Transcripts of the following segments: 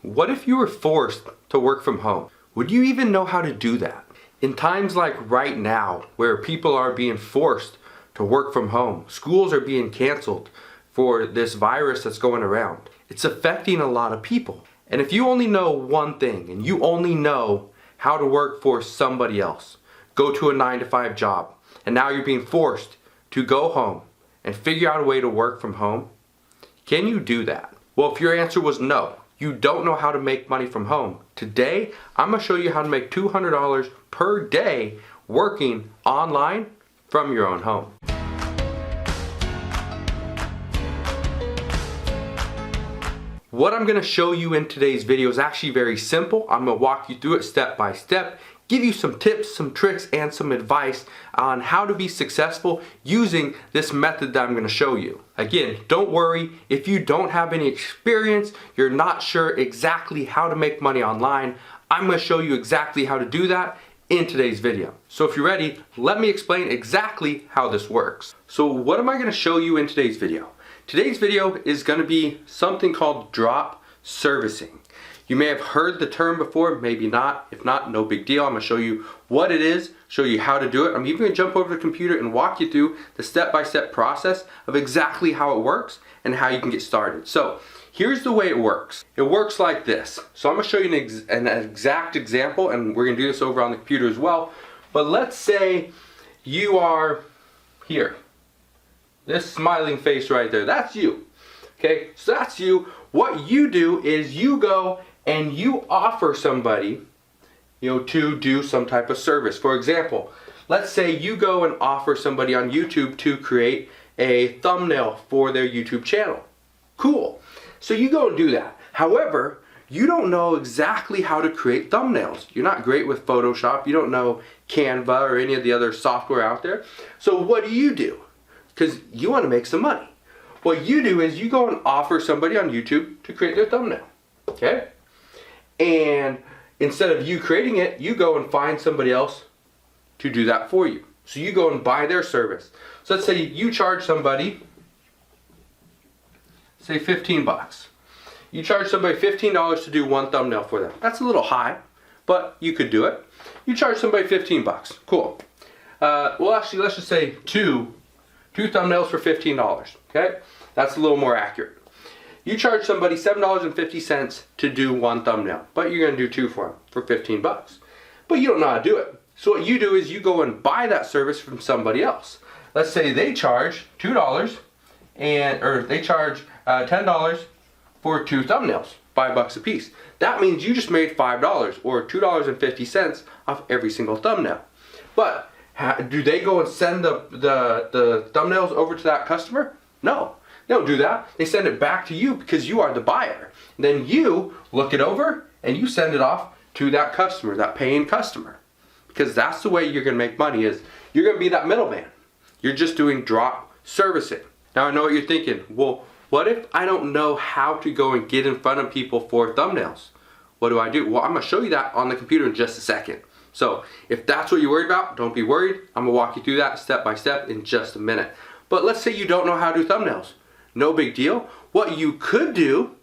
What if you were forced to work from home? Would you even know how to do that? In times like right now, where people are being forced to work from home, schools are being canceled for this virus that's going around. It's affecting a lot of people. And if you only know one thing, and you only know how to work for somebody else, go to a 9-to-5 job, and now you're being forced to go home and figure out a way to work from home, can you do that? Well, if your answer was no, you don't know how to make money from home, today I'm going to show you how to make $200 per day working online from your own home. What I'm going to show you in today's video is actually very simple. I'm going to walk you through it step by step, give you some tips, some tricks, and some advice on how to be successful using this method that I'm going to show you. Again, don't worry if you don't have any experience, you're not sure exactly how to make money online. I'm going to show you exactly how to do that in today's video. So if you're ready, let me explain exactly how this works. So what am I going to show you in today's video? Today's video is going to be something called drop servicing. You may have heard the term before, maybe not. If not, no big deal. I'm going to show you what it is, show you how to do it. I'm even going to jump over the computer and walk you through the step-by-step process of exactly how it works and how you can get started. So here's the way it works. It works like this. So I'm going to show you an exact example, and we're going to do this over on the computer as well. But let's say you are here. This smiling face right there, that's you. Okay, so that's you. What you do is you go and you offer somebody, to do some type of service. For example, let's say you go and offer somebody on YouTube to create a thumbnail for their YouTube channel. Cool. So you go and do that. However, you don't know exactly how to create thumbnails. You're not great with Photoshop. You don't know Canva or any of the other software out there. So what do? Because you want to make some money. What you do is you go and offer somebody on YouTube to create their thumbnail. Okay? And instead of you creating it, you go and find somebody else to do that for you. So you go and buy their service. So let's say you charge somebody, say 15 bucks. You charge somebody $15 to do one thumbnail for them. That's a little high, but you could do it. You charge somebody 15 bucks. Cool. Well, actually, let's just say two thumbnails for $15. Okay? That's a little more accurate. You charge somebody $7.50 to do one thumbnail, but you're going to do two for them for 15 bucks. But you don't know how to do it. So what you do is you go and buy that service from somebody else. Let's say they charge $2 or they charge $10 for two thumbnails, $5 a piece. That means you just made $5 or $2.50 off every single thumbnail. But do they go and send the thumbnails over to that customer? No. They don't do that. They send it back to you because you are the buyer. Then you look it over and you send it off to that customer, that paying customer. Because that's the way you're going to make money, is you're going to be that middleman. You're just doing drop servicing. Now I know what you're thinking. Well, what if I don't know how to go and get in front of people for thumbnails? What do I do? Well, I'm going to show you that on the computer in just a second. So if that's what you're worried about, don't be worried. I'm going to walk you through that step by step in just a minute. But let's say you don't know how to do thumbnails. No big deal. What you could do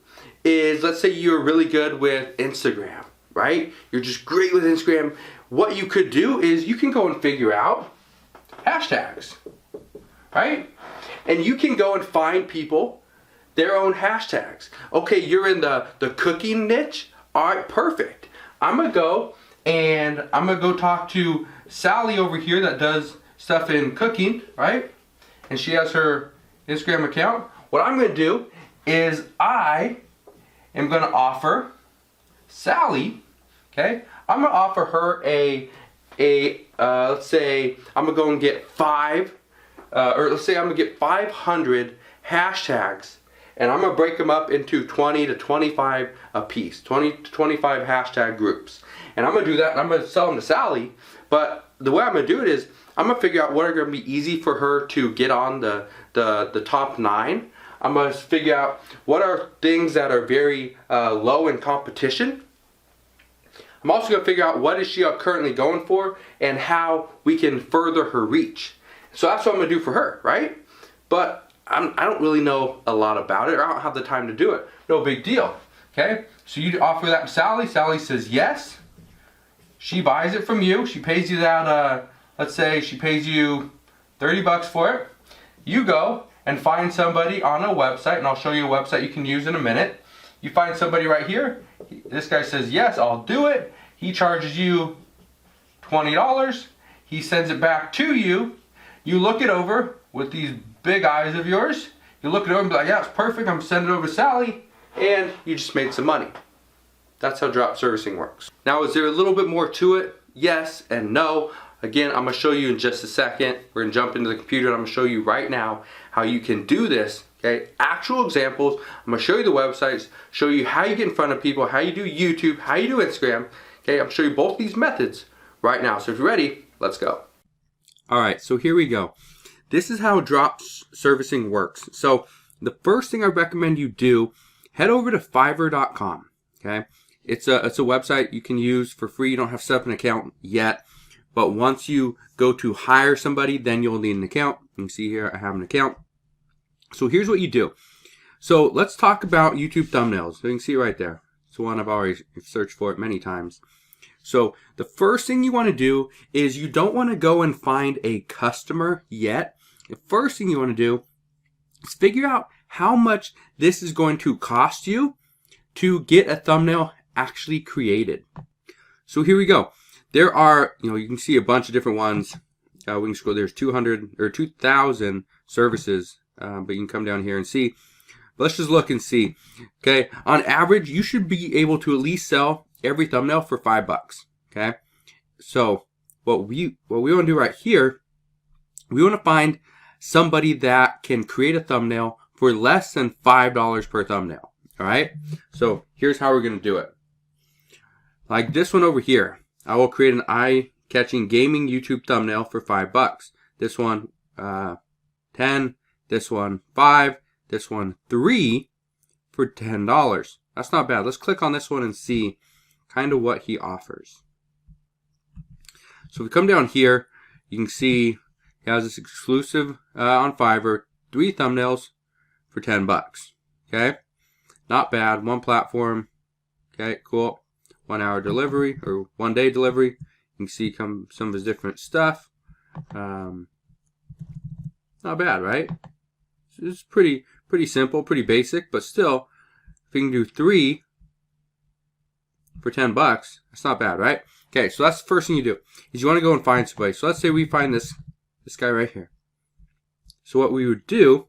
is, let's say you're really good with Instagram, right? You're just great with Instagram. What you could do is you can go and figure out hashtags, right? And you can go and find people their own hashtags. Okay, you're in the cooking niche. All right, perfect. I'm going to go and I'm going to go talk to Sally over here that does stuff in cooking, right? And she has her Instagram account. What I'm going to do is I am going to offer Sally, okay? I'm going to offer her let's say I'm going to go and get let's say I'm going to get 500 hashtags, and I'm going to break them up into 20 to 25 a piece, 20 to 25 hashtag groups. And I'm going to do that, and I'm going to sell them to Sally. But the way I'm going to do it is I'm going to figure out what are going to be easy for her to get on the top 9. I'm going to figure out what are things that are very low in competition. I'm also going to figure out what is she currently going for and how we can further her reach. So that's what I'm going to do for her, right? But I don't really know a lot about it, or I don't have the time to do it. No big deal. Okay, so you offer that to Sally. Sally says yes. She buys it from you. She pays you that, let's say she pays you 30 bucks for it. You go and find somebody on a website, and I'll show you a website you can use in a minute. You find somebody right here. This guy says, yes, I'll do it. He charges you $20. He sends it back to you. You look it over with these big eyes of yours. You look it over and be like, yeah, it's perfect. I'm sending it over to Sally. And you just made some money. That's how drop servicing works. Now, is there a little bit more to it? Yes and no. Again, I'm gonna show you in just a second. We're gonna jump into the computer and I'm gonna show you right now how you can do this, okay? Actual examples. I'm gonna show you the websites, show you how you get in front of people, how you do YouTube, how you do Instagram, okay? I'm gonna show you both these methods right now. So if you're ready, let's go. All right, so here we go. This is how drop servicing works. So the first thing I recommend you do, head over to Fiverr.com, okay? It's a website you can use for free. You don't have to set up an account yet. But once you go to hire somebody, then you'll need an account. You can see here I have an account. So here's what you do. So let's talk about YouTube thumbnails. So you can see right there. It's the one I've already searched for it many times. So the first thing you want to do is you don't want to go and find a customer yet. The first thing you want to do is figure out how much this is going to cost you to get a thumbnail actually created. So here we go. There are, you can see a bunch of different ones. We can scroll. There's 200 or 2,000 services, but you can come down here and see. But let's just look and see. Okay, on average, you should be able to at least sell every thumbnail for $5. Okay, so what we want to do right here, we want to find somebody that can create a thumbnail for less than $5 per thumbnail. All right, so here's how we're going to do it. Like this one over here. I will create an eye-catching gaming YouTube thumbnail for $5. This one, 10. This one, 5. This one, 3 for $10. That's not bad. Let's click on this one and see kind of what he offers. So if we come down here, you can see he has this exclusive on Fiverr, 3 thumbnails for $10. Okay, not bad. One platform. Okay, cool. 1 hour delivery or 1 day delivery. You can see some of his different stuff. Not bad, right? It's pretty simple, pretty basic, but still, if we can do 3 for $10, that's not bad, right? Okay, so that's the first thing you do is you want to go and find somebody. So let's say we find this guy right here. So what we would do,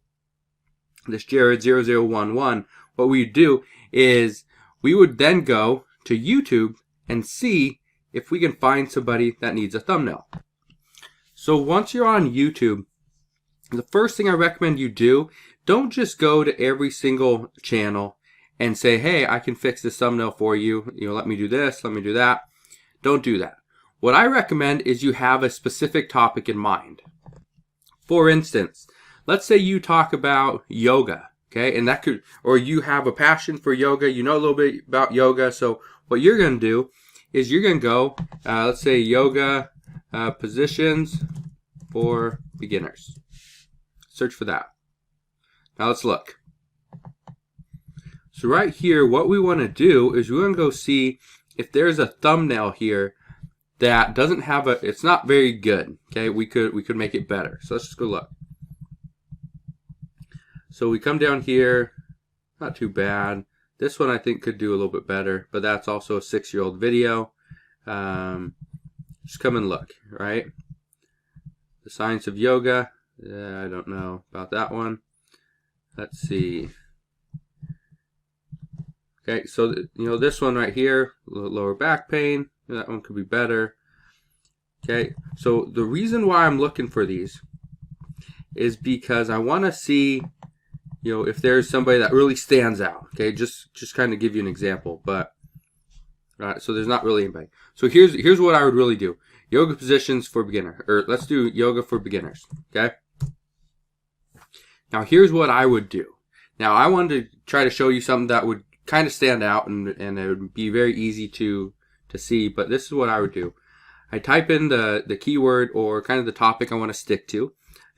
this Jared0011, what we would do is we would then go to YouTube and see if we can find somebody that needs a thumbnail. So once you're on YouTube, the first thing I recommend you do, don't just go to every single channel and say, hey, I can fix this thumbnail for you. Let me do this, let me do that. Don't do that. What I recommend is you have a specific topic in mind. For instance, let's say you talk about yoga, okay? And that could, or you have a passion for yoga, you know a little bit about yoga, so what you're going to do is you're going to go, let's say yoga positions for beginners. Search for that. Now let's look. So right here, what we want to do is we're going to go see if there's a thumbnail here that doesn't have it's not very good. Okay, we could make it better. So let's just go look. So we come down here, not too bad. This one I think could do a little bit better, but that's also a 6-year-old video. Just come and look, right? The science of yoga. I don't know about that one. Let's see. Okay, so this one right here, lower back pain. That one could be better. Okay, so the reason why I'm looking for these is because I want to see, if there's somebody that really stands out. Okay, just kind of give you an example, but so there's not really anybody. So here's what I would really do: yoga positions for beginner, or let's do yoga for beginners. Okay. Now here's what I would do. Now I wanted to try to show you something that would kind of stand out and it would be very easy to see, but this is what I would do. I type in the keyword or kind of the topic I want to stick to,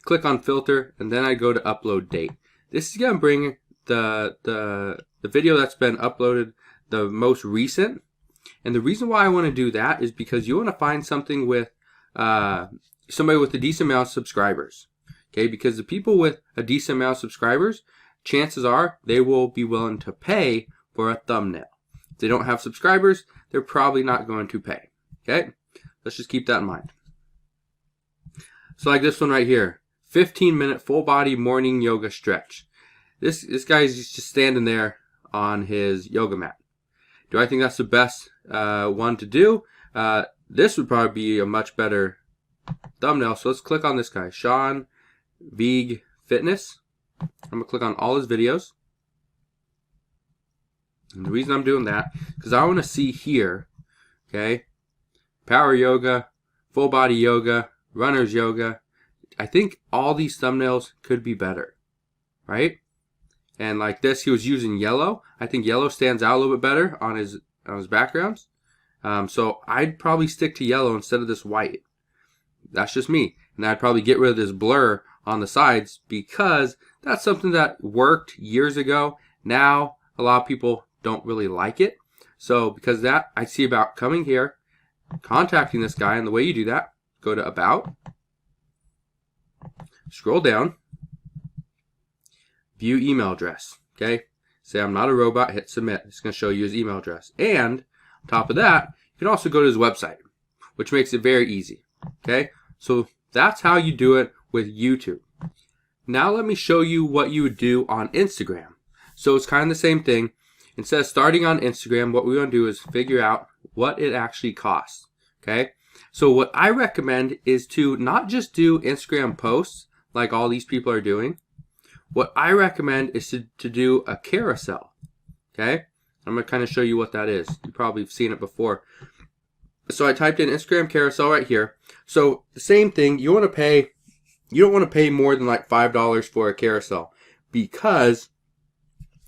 click on filter, and then I go to upload date. This is going to bring the video that's been uploaded the most recent. And the reason why I want to do that is because you want to find something with somebody with a decent amount of subscribers. Okay, because the people with a decent amount of subscribers, chances are they will be willing to pay for a thumbnail. If they don't have subscribers, they're probably not going to pay. Okay, let's just keep that in mind. So like this one right here, 15-minute full body morning yoga stretch. This guy's just standing there on his yoga mat. Do I think that's the best one to do? This would probably be a much better thumbnail. So let's click on this guy, Sean Vig Fitness. I'm going to click on all his videos. And the reason I'm doing that, because I want to see here, okay, power yoga, full body yoga, runner's yoga. I think all these thumbnails could be better, right? And like this, he was using yellow. I think yellow stands out a little bit better on his backgrounds. So I'd probably stick to yellow instead of this white. That's just me. And I'd probably get rid of this blur on the sides because that's something that worked years ago. Now, a lot of people don't really like it. So because of that, I see about coming here, contacting this guy. And the way you do that, go to About, scroll down, view email address. Okay, say I'm not a robot, hit submit. It's going to show you his email address. And on top of that, you can also go to his website, which makes it very easy. Okay, so that's how you do it with YouTube. Now let me show you what you would do on Instagram. So it's kind of the same thing. Instead of starting on Instagram, what we want to do is figure out what it actually costs. Okay, so what I recommend is to not just do Instagram posts like all these people are doing. What I recommend is to do a carousel. Okay, I'm going to kind of show you what that is. You probably have seen it before. So I typed in Instagram carousel right here. So the same thing, you don't want to pay more than like $5 for a carousel because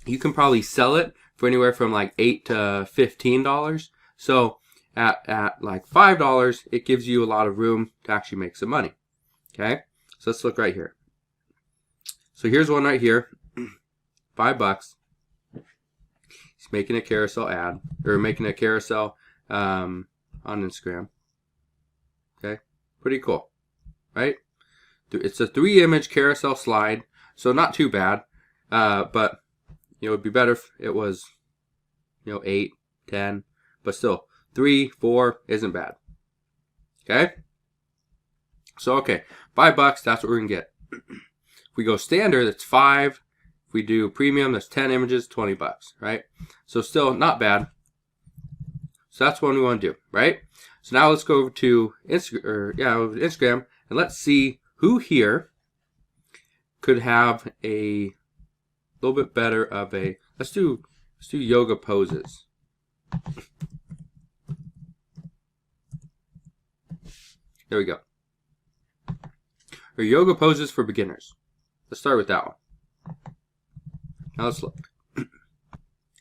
you can probably sell it for anywhere from like $8 to $15. So at like $5, it gives you a lot of room to actually make some money. Okay, so let's look right here. So here's one right here, $5. He's making a carousel ad, or making a carousel on Instagram. Okay, pretty cool, right? It's a 3-image carousel slide, so not too bad. But it'd be better if it was 8, 10, but still 3, 4 isn't bad. Okay, so okay, $5. That's what we're gonna get. If we go standard, that's 5. If we do premium, that's 10 images, $20, right? So still not bad. So that's what we want to do, right? So now let's go over to Instagram, and let's see who here could have a little bit better of a. Let's do yoga poses. There we go. Or yoga poses for beginners. Let's start with that one. Now let's look.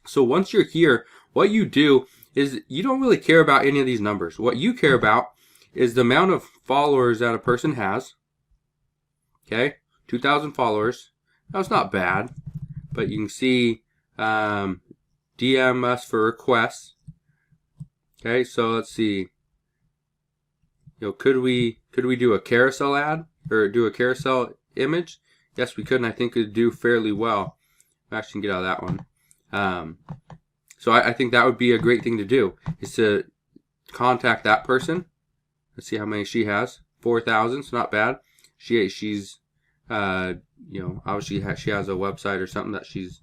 So once you're here, what you do is you don't really care about any of these numbers. What you care about is the amount of followers that a person has. Okay, 2,000 followers. That's not bad, but you can see DM us for requests. Okay, so let's see. Could we do a carousel ad or do a carousel image? Yes, we could, and I think it would do fairly well. Actually, can get out of that one. So I think that would be a great thing to do, is to contact that person. Let's see how many she has. 4,000, so not bad. She's obviously she has a website or something that she's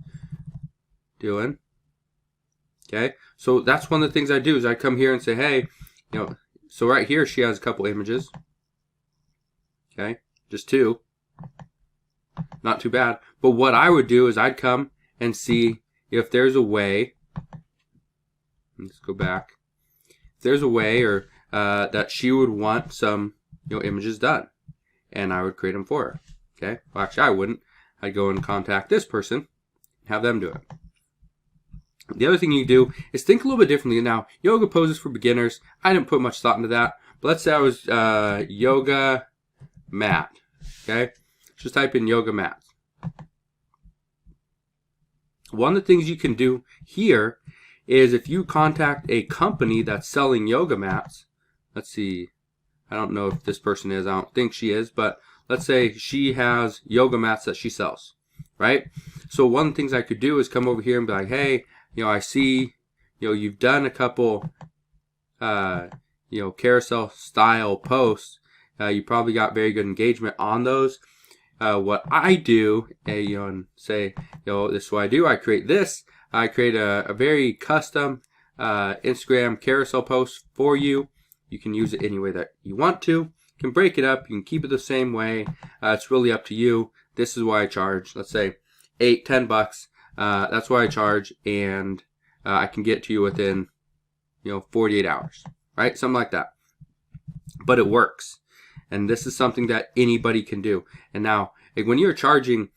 doing. Okay, so that's one of the things I do is I come here and say, hey, so right here she has a couple images. Okay, just 2. Not too bad. But what I would do is I'd come and see if there's a way. Let's go back. If there's a way or that she would want some images done, and I would create them for her. Okay. Well, actually, I wouldn't. I'd go and contact this person, and have them do it. The other thing you do is think a little bit differently. Now, yoga poses for beginners. I didn't put much thought into that. But let's say I was yoga mat. Okay. Just type in yoga mats. One of the things you can do here is if you contact a company that's selling yoga mats. Let's see, I don't know if this person is, I don't think she is, but let's say she has yoga mats that she sells, right? So one of the things I could do is come over here and be like, hey, I see, you've done a couple, carousel style posts. You probably got very good engagement on those. What I do, and say, this is what I do. I create this. I create a very custom Instagram carousel post for you. You can use it any way that you want to. You can break it up. You can keep it the same way. It's really up to you. This is what I charge. Let's say $8-10. That's what I charge, and I can get to you within 48 hours, right? Something like that. But it works. And this is something that anybody can do. And now, when you're charging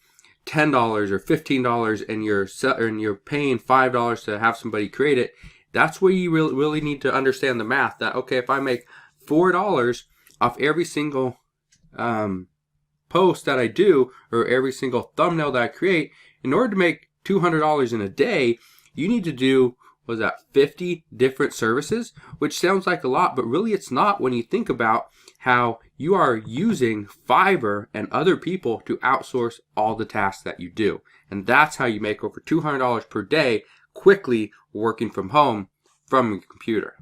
$10 or $15 and you're paying $5 to have somebody create it, that's where you really need to understand the math. That, okay, if I make $4 off every single post that I do, or every single thumbnail that I create, in order to make $200 in a day, you need to do, 50 different services, which sounds like a lot, but really it's not when you think about how you are using Fiverr and other people to outsource all the tasks that you do. And that's how you make over $200 per day quickly working from home from your computer.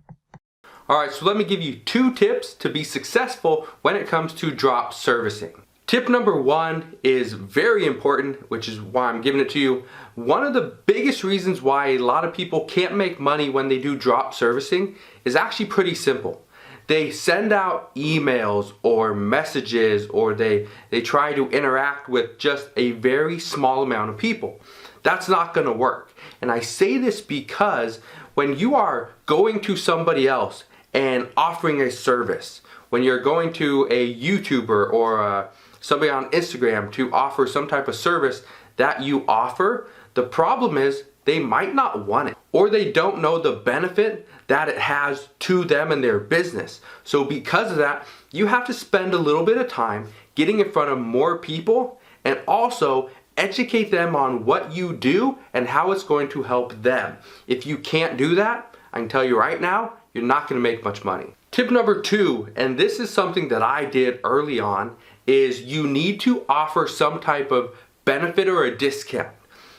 All right, so let me give you 2 tips to be successful when it comes to drop servicing. Tip number 1 is very important, which is why I'm giving it to you. One of the biggest reasons why a lot of people can't make money when they do drop servicing is actually pretty simple. They send out emails or messages, or they try to interact with just a very small amount of people. That's not going to work. And I say this because when you are going to somebody else and offering a service, when you're going to a YouTuber or somebody on Instagram to offer some type of service that you offer, the problem is they might not want it, or they don't know the benefit that it has to them and their business. So because of that, you have to spend a little bit of time getting in front of more people and also educate them on what you do and how it's going to help them. If you can't do that, I can tell you right now, you're not going to make much money. Tip number 2, and this is something that I did early on, is you need to offer some type of benefit or a discount.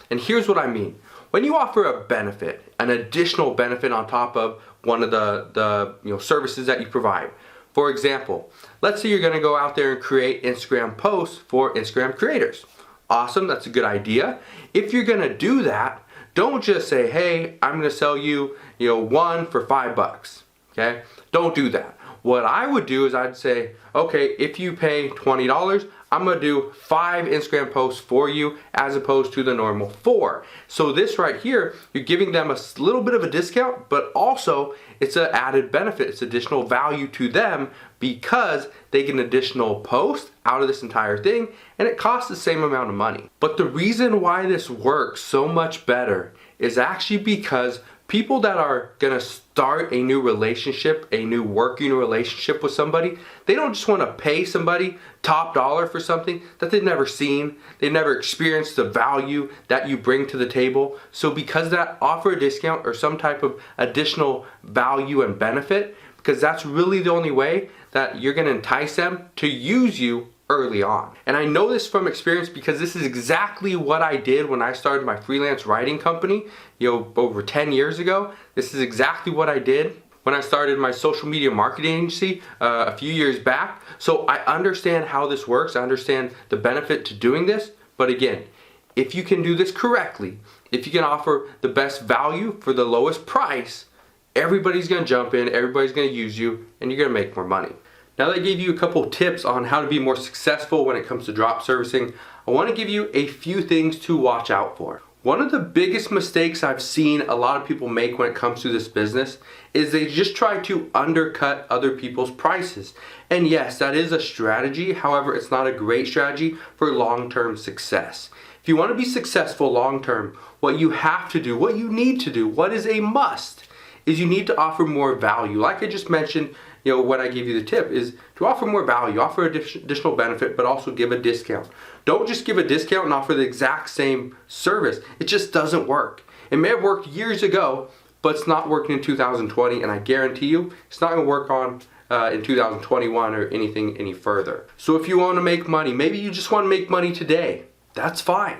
And here's what I mean. When you offer a benefit, an additional benefit on top of one of the services that you provide. For example, let's say you're going to go out there and create Instagram posts for Instagram creators. Awesome, that's a good idea. If you're going to do that, don't just say, hey, I'm going to sell you, one for $5. Okay? Don't do that. What I would do is I'd say, okay, if you pay $20, I'm going to do 5 Instagram posts for you as opposed to the normal 4. So this right here, you're giving them a little bit of a discount, but also it's an added benefit. It's additional value to them because they get an additional post out of this entire thing, and it costs the same amount of money. But the reason why this works so much better is actually because people that are gonna start a new relationship, a new working relationship with somebody, they don't just wanna pay somebody top dollar for something that they've never seen, they've never experienced the value that you bring to the table. So because of that, offer a discount or some type of additional value and benefit, because that's really the only way that you're gonna entice them to use you early on. And I know this from experience because this is exactly what I did when I started my freelance writing company, over 10 years ago. This is exactly what I did when I started my social media marketing agency a few years back. So I understand how this works. I understand the benefit to doing this. But again, if you can do this correctly, if you can offer the best value for the lowest price, everybody's gonna jump in, everybody's gonna use you, and you're gonna make more money. Now that I gave you a couple tips on how to be more successful when it comes to drop servicing, I want to give you a few things to watch out for. One of the biggest mistakes I've seen a lot of people make when it comes to this business is they just try to undercut other people's prices. And yes, that is a strategy. However, it's not a great strategy for long-term success. If you want to be successful long-term, what you have to do, what you need to do, what is a must, is you need to offer more value. Like I just mentioned, when I give you the tip is to offer more value, offer additional benefit, but also give a discount. Don't just give a discount and offer the exact same service. It just doesn't work. It may have worked years ago, but it's not working in 2020, and I guarantee you it's not going to work on in 2021 or anything any further. So if you want to make money, maybe you just want to make money today, that's fine.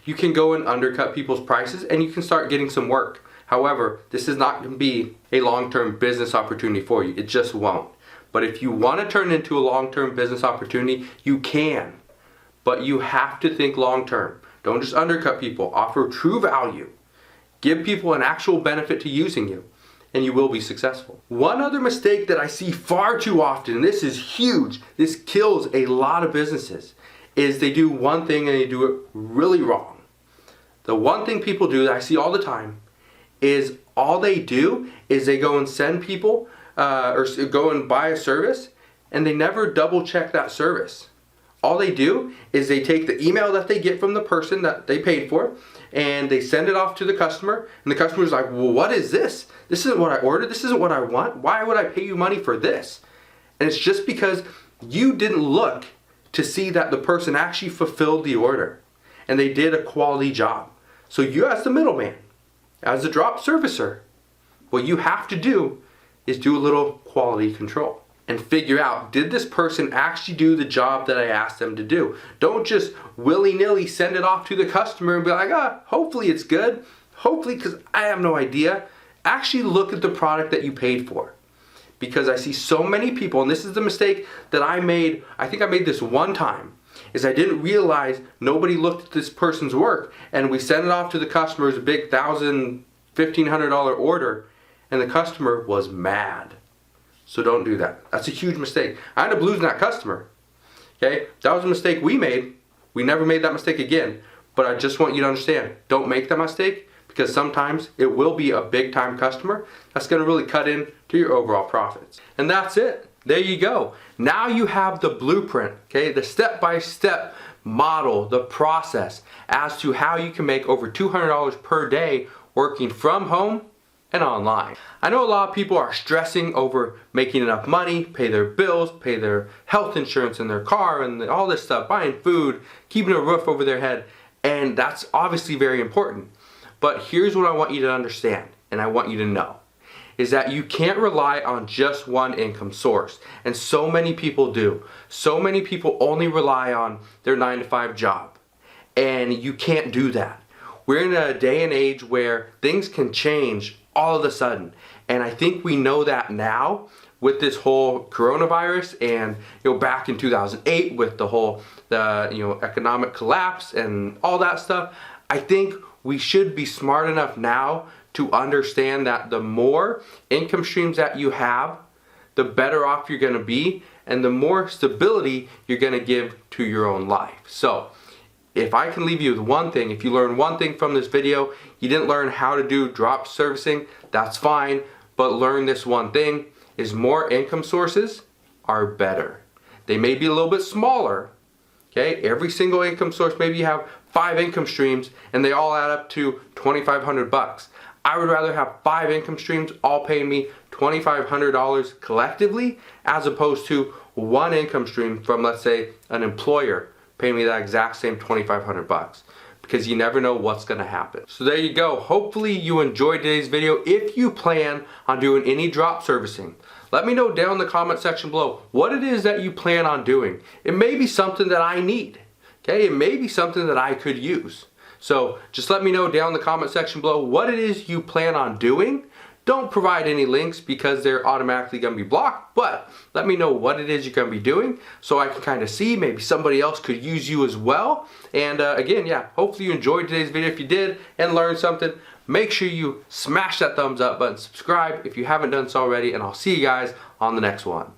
You can go and undercut people's prices and you can start getting some work. However, this is not going to be a long-term business opportunity for you. It just won't. But if you want to turn it into a long-term business opportunity, you can. But you have to think long-term. Don't just undercut people. Offer true value. Give people an actual benefit to using you, and you will be successful. One other mistake that I see far too often, and this is huge, this kills a lot of businesses, is they do one thing and they do it really wrong. The one thing people do that I see all the time is all they do is they go and send people or go and buy a service, and they never double check that service. All they do is they take the email that they get from the person that they paid for and they send it off to the customer, and the customer's like, well, what is this? This isn't what I ordered. This isn't what I want. Why would I pay you money for this? And it's just because you didn't look to see that the person actually fulfilled the order and they did a quality job. So you, as the middleman, as the drop servicer, what you have to do is do a little quality control and figure out, did this person actually do the job that I asked them to do? Don't just willy-nilly send it off to the customer and be like, hopefully it's good. Hopefully, because I have no idea. Actually look at the product that you paid for. Because I see so many people, and this is the mistake that I made, I think I made this one time, is I didn't realize nobody looked at this person's work, and we sent it off to the customer as a big $1,000, $1,500 order, and the customer was mad. So don't do that. That's a huge mistake. I ended up losing that customer. Okay? That was a mistake we made. We never made that mistake again. But I just want you to understand, don't make that mistake, because sometimes it will be a big time customer that's going to really cut into your overall profits. And that's it. There you go. Now you have the blueprint, okay? The step-by-step model, the process as to how you can make over $200 per day working from home and online. I know a lot of people are stressing over making enough money, pay their bills, pay their health insurance in their car and all this stuff, buying food, keeping a roof over their head, and that's obviously very important. But here's what I want you to understand, and I want you to know, is that you can't rely on just one income source. And so many people do. So many people only rely on their 9-to-5 job. And you can't do that. We're in a day and age where things can change all of a sudden. And I think we know that now with this whole coronavirus, and back in 2008 with the whole economic collapse and all that stuff. I think we should be smart enough now to understand that the more income streams that you have, the better off you're going to be, and the more stability you're going to give to your own life. So if I can leave you with one thing, if you learn one thing from this video, you didn't learn how to do drop servicing, that's fine, but learn this one thing, is more income sources are better. They may be a little bit smaller, okay? Every single income source, maybe you have 5 income streams and they all add up to $2,500. I would rather have 5 income streams all paying me $2,500 collectively, as opposed to one income stream from, let's say, an employer paying me that exact same $2,500, because you never know what's going to happen. So there you go. Hopefully you enjoyed today's video. If you plan on doing any drop servicing, let me know down in the comment section below what it is that you plan on doing. It may be something that I need. Okay, it may be something that I could use. So just let me know down in the comment section below what it is you plan on doing. Don't provide any links because they're automatically going to be blocked, but let me know what it is you're going to be doing so I can kind of see, maybe somebody else could use you as well. And again, yeah, hopefully you enjoyed today's video. If you did and learned something, make sure you smash that thumbs up button, subscribe if you haven't done so already, and I'll see you guys on the next one.